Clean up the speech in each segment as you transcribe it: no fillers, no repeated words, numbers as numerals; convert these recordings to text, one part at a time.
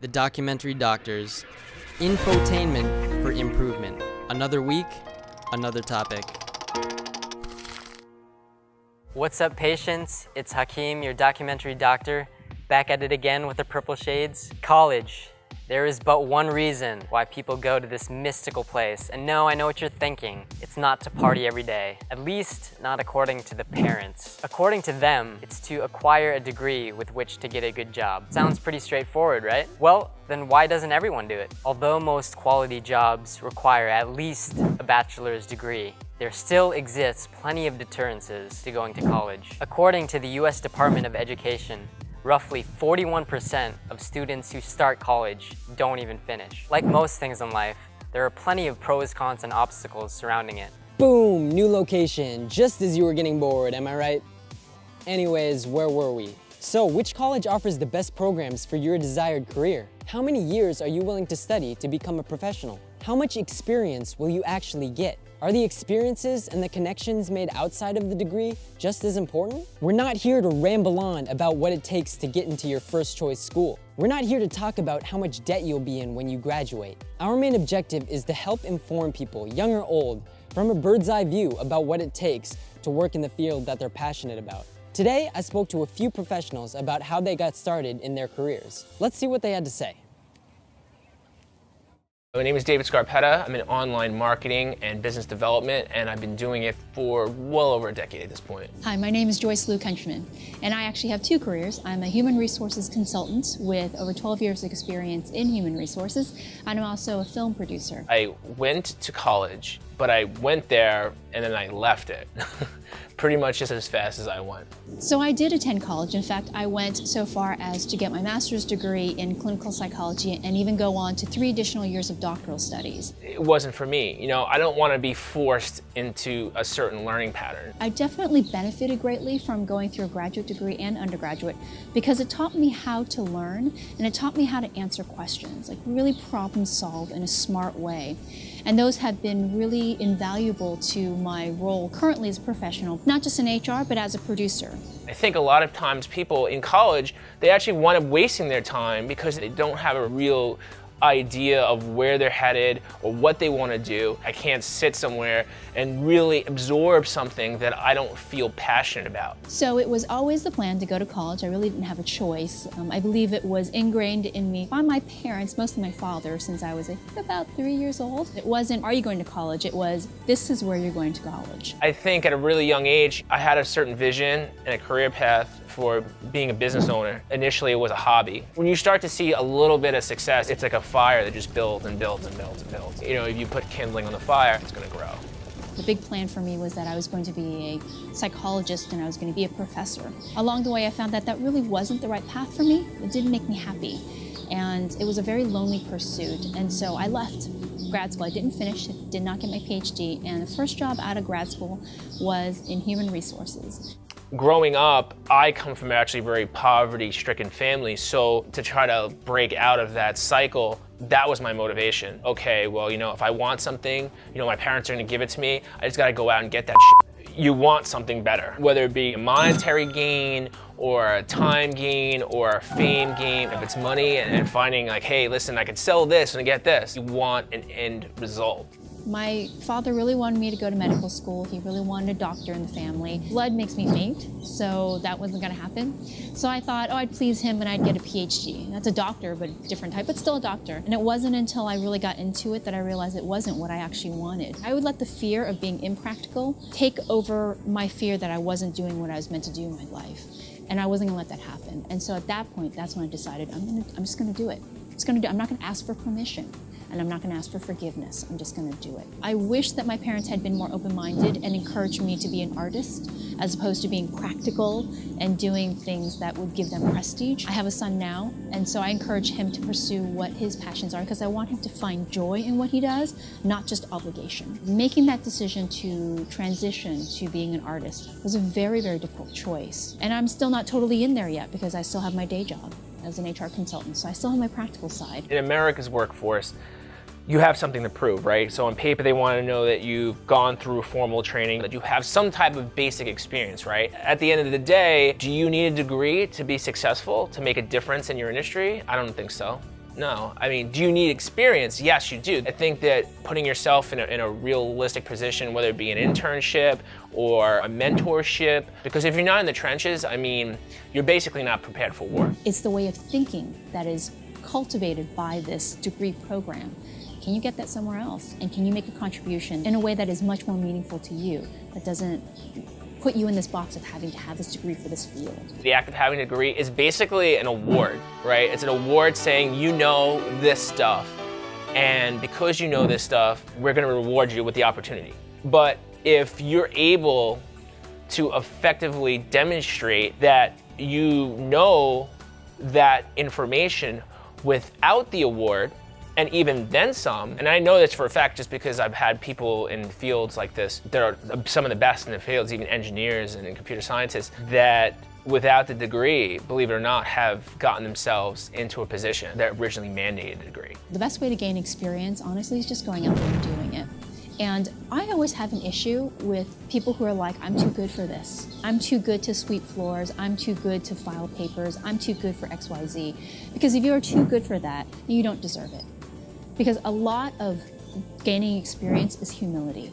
the documentary doctors. Infotainment for improvement. Another week, another topic. What's up, patients? It's Hakim, your documentary doctor, back at it again with the purple shades. College. There is but one reason why people go to this mystical place. And no, I know what you're thinking. It's not to party every day. At least, not according to the parents. According to them, it's to acquire a degree with which to get a good job. Sounds pretty straightforward, right? Well, then why doesn't everyone do it? Although most quality jobs require at least a bachelor's degree, there still exists plenty of deterrences to going to college. According to the US Department of Education, roughly 41% of students who start college don't even finish. Like most things in life, there are plenty of pros, cons, and obstacles surrounding it. Boom, new location, just as you were getting bored, am I right? Anyways, where were we? So, which college offers the best programs for your desired career? How many years are you willing to study to become a professional? How much experience will you actually get? Are the experiences and the connections made outside of the degree just as important? We're not here to ramble on about what it takes to get into your first choice school. We're not here to talk about how much debt you'll be in when you graduate. Our main objective is to help inform people, young or old, from a bird's eye view about what it takes to work in the field that they're passionate about. Today, I spoke to a few professionals about how they got started in their careers. Let's see what they had to say. My name is David Scarpetta. I'm in online marketing and business development, and I've been doing it for well over a decade at this point. Hi, my name is Joyce, liu-countryman, and I actually have two careers. I'm a human resources consultant with over 12 years of experience in human resources, and I'm also a film producer. I went to college, but I went there and then I left it. Pretty much just as fast as I went. So I did attend college. In fact, I went so far as to get my master's degree in clinical psychology and even go on to 3 additional years of doctoral studies. It wasn't for me. You know, I don't want to be forced into a certain learning pattern. I definitely benefited greatly from going through a graduate degree and undergraduate because it taught me how to learn and it taught me how to answer questions, like really problem solve in a smart way. And those have been really invaluable to my role currently as a professional, not just in HR, but as a producer. I think a lot of times people in college, they actually wind up wasting their time because they don't have a real idea of where they're headed or what they want to do. I can't sit somewhere and really absorb something that I don't feel passionate about. So it was always the plan to go to college. I really didn't have a choice. I believe it was ingrained in me by my parents, mostly my father, since I was about 3 years old. It wasn't, are you going to college? It was, this is where you're going to college. I think at a really young age, I had a certain vision and a career path for being a business owner. Initially, it was a hobby. When you start to see a little bit of success, it's like a fire that just builds and builds and builds and builds. You know, if you put kindling on the fire, it's gonna grow. The big plan for me was that I was going to be a psychologist and I was going to be a professor. Along the way, I found that that really wasn't the right path for me. It didn't make me happy. And it was a very lonely pursuit. And so I left grad school. I didn't finish, did not get my PhD. And the first job out of grad school was in human resources. Growing up, I come from actually a very poverty-stricken family, so to try to break out of that cycle, that was my motivation. Okay, well, you know, if I want something, you know, my parents are gonna give it to me, I just gotta go out and get that shit. You want something better, whether it be a monetary gain or a time gain or a fame gain. If it's money and finding like, hey, listen, I could sell this and get this, you want an end result. My father really wanted me to go to medical school. He really wanted a doctor in the family. Blood makes me faint, so that wasn't gonna happen. So I thought, oh, I'd please him and I'd get a PhD. That's a doctor, but different type, but still a doctor. And it wasn't until I really got into it that I realized it wasn't what I actually wanted. I would let the fear of being impractical take over my fear that I wasn't doing what I was meant to do in my life. And I wasn't gonna let that happen. And so at that point, that's when I decided I'm just gonna do it. I'm not gonna ask for permission. And I'm not going to ask for forgiveness. I'm just going to do it. I wish that my parents had been more open-minded and encouraged me to be an artist as opposed to being practical and doing things that would give them prestige. I have a son now, and so I encourage him to pursue what his passions are because I want him to find joy in what he does, not just obligation. Making that decision to transition to being an artist was a very, very difficult choice. And I'm still not totally in there yet because I still have my day job as an HR consultant, so I still have my practical side. In America's workforce, you have something to prove, right? So on paper, they want to know that you've gone through formal training, that you have some type of basic experience, right? At the end of the day, do you need a degree to be successful, to make a difference in your industry? I don't think so. No. I mean, do you need experience? Yes, you do. I think that putting yourself in a realistic position, whether it be an internship or a mentorship, because if you're not in the trenches, I mean, you're basically not prepared for war. It's the way of thinking that is cultivated by this degree program. Can you get that somewhere else? And can you make a contribution in a way that is much more meaningful to you, that doesn't put you in this box of having to have this degree for this field? The act of having a degree is basically an award, right? It's an award saying you know this stuff, and because you know this stuff, we're gonna reward you with the opportunity. But if you're able to effectively demonstrate that you know that information without the award, and even then some, and I know this for a fact just because I've had people in fields like this that are some of the best in the fields, even engineers and computer scientists, that without the degree, believe it or not, have gotten themselves into a position that originally mandated a degree. The best way to gain experience, honestly, is just going out there and doing it. And I always have an issue with people who are like, I'm too good for this. I'm too good to sweep floors. I'm too good to file papers. I'm too good for XYZ. Because if you are too good for that, you don't deserve it. Because a lot of gaining experience is humility.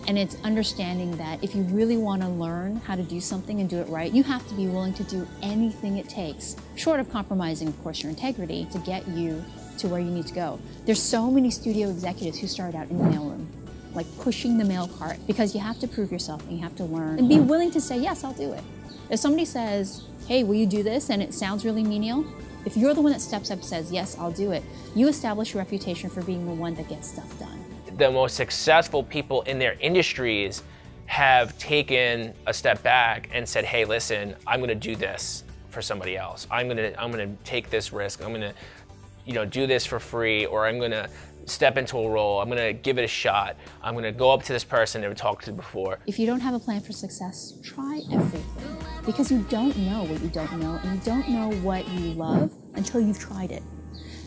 And it's understanding that if you really want to learn how to do something and do it right, you have to be willing to do anything it takes, short of compromising, of course, your integrity, to get you to where you need to go. There's so many studio executives who started out in the mailroom, like pushing the mail cart, because you have to prove yourself and you have to learn and be willing to say, yes, I'll do it. If somebody says, hey, will you do this? And it sounds really menial, if you're the one that steps up and says, yes, I'll do it, you establish a reputation for being the one that gets stuff done. The most successful people in their industries have taken a step back and said, hey, listen, I'm gonna do this for somebody else. I'm gonna take this risk. I'm gonna, do this for free, or I'm gonna step into a role. I'm gonna give it a shot. I'm gonna go up to this person I've talked to before. If you don't have a plan for success, try everything. Because you don't know what you don't know, and you don't know what you love until you've tried it.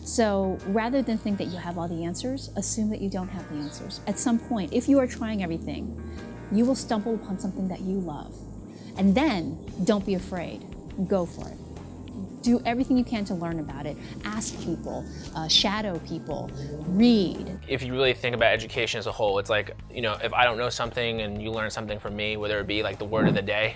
So rather than think that you have all the answers, assume that you don't have the answers. At some point, if you are trying everything, you will stumble upon something that you love. And then don't be afraid, go for it. Do everything you can to learn about it. Ask people, shadow people, read. If you really think about education as a whole, it's like, if I don't know something and you learn something from me, whether it be like the word of the day,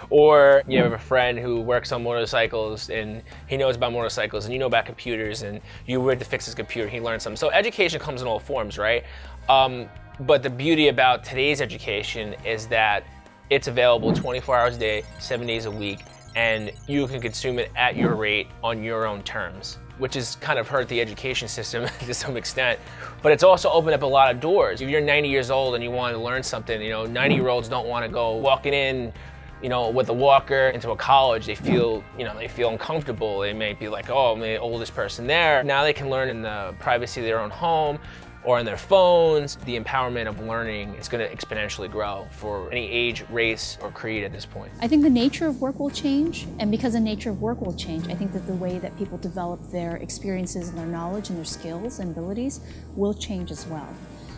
or you have a friend who works on motorcycles and he knows about motorcycles and you know about computers and you were to fix his computer, he learned something. So education comes in all forms, right? But the beauty about today's education is that it's available 24 hours a day, 7 days a week, and you can consume it at your rate on your own terms, which has kind of hurt the education system to some extent. But it's also opened up a lot of doors. If you're 90 years old and you want to learn something, 90-year-olds don't want to go walking in, with a walker into a college. They feel, they feel uncomfortable. They may be like, oh, I'm the oldest person there. Now they can learn in the privacy of their own home or on their phones. The empowerment of learning is going to exponentially grow for any age, race, or creed at this point. I think the nature of work will change, and because the nature of work will change, I think that the way that people develop their experiences and their knowledge and their skills and abilities will change as well.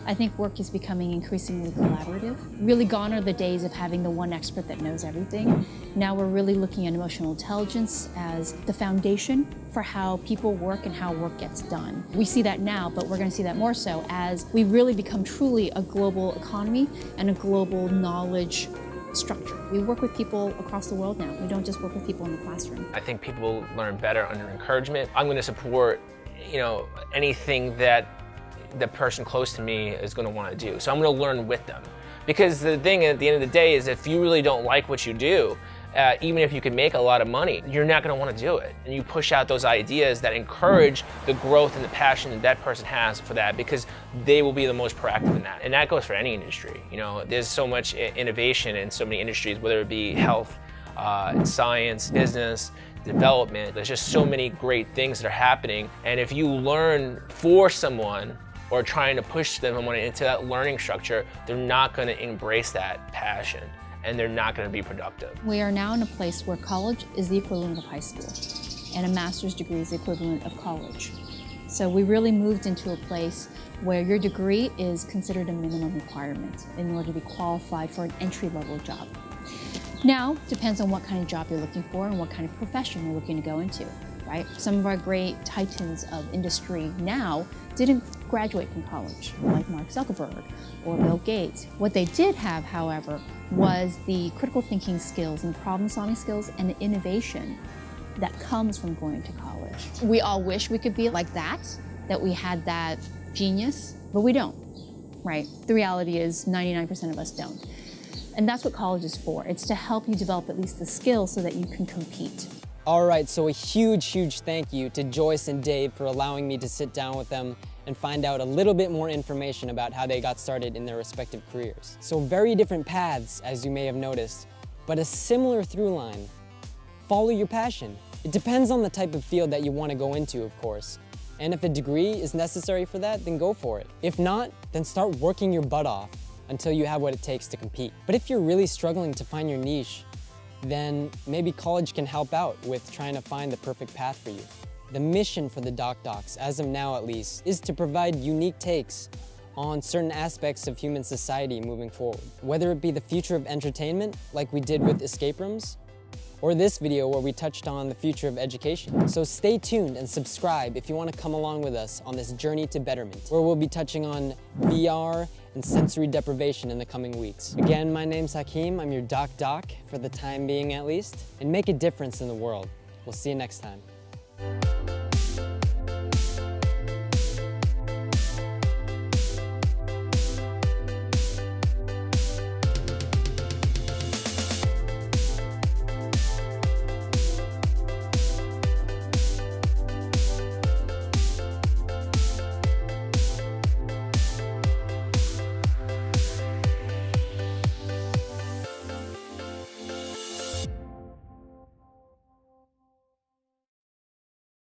I think work is becoming increasingly collaborative. Really gone are the days of having the one expert that knows everything. Now we're really looking at emotional intelligence as the foundation for how people work and how work gets done. We see that now, but we're going to see that more so as we really become truly a global economy and a global knowledge structure. We work with people across the world now. We don't just work with people in the classroom. I think people learn better under encouragement. I'm going to support, anything that the person close to me is going to want to do. So I'm going to learn with them. Because the thing at the end of the day is if you really don't like what you do, even if you can make a lot of money, you're not going to want to do it. And you push out those ideas that encourage the growth and the passion that that person has for that, because they will be the most proactive in that. And that goes for any industry. There's so much innovation in so many industries, whether it be health, science, business, development. There's just so many great things that are happening. And if you learn for someone or trying to push them into that learning structure, they're not going to embrace that passion and they're not going to be productive. We are now in a place where college is the equivalent of high school and a master's degree is the equivalent of college. So we really moved into a place where your degree is considered a minimum requirement in order to be qualified for an entry-level job. Now, depends on what kind of job you're looking for and what kind of profession you're looking to go into. right? Some of our great titans of industry now didn't graduate from college, like Mark Zuckerberg or Bill Gates. What they did have, however, was the critical thinking skills and problem-solving skills and the innovation that comes from going to college. We all wish we could be like that we had that genius, but we don't, right? The reality is 99% of us don't. And that's what college is for. It's to help you develop at least the skills so that you can compete. All right, so a huge thank you to Joyce and Dave for allowing me to sit down with them and find out a little bit more information about how they got started in their respective careers. So very different paths, as you may have noticed, but a similar through line. Follow your passion. It depends on the type of field that you want to go into, of course. And if a degree is necessary for that, then go for it. If not, then start working your butt off until you have what it takes to compete. But if you're really struggling to find your niche, then maybe college can help out with trying to find the perfect path for you. The mission for the Doc Docs, as of now at least, is to provide unique takes on certain aspects of human society moving forward. Whether it be the future of entertainment, like we did with escape rooms, or this video where we touched on the future of education. So stay tuned and subscribe if you want to come along with us on this journey to betterment, where we'll be touching on VR and sensory deprivation in the coming weeks. Again, my name's Hakim. I'm your Doc for the time being at least, and make a difference in the world. We'll see you next time.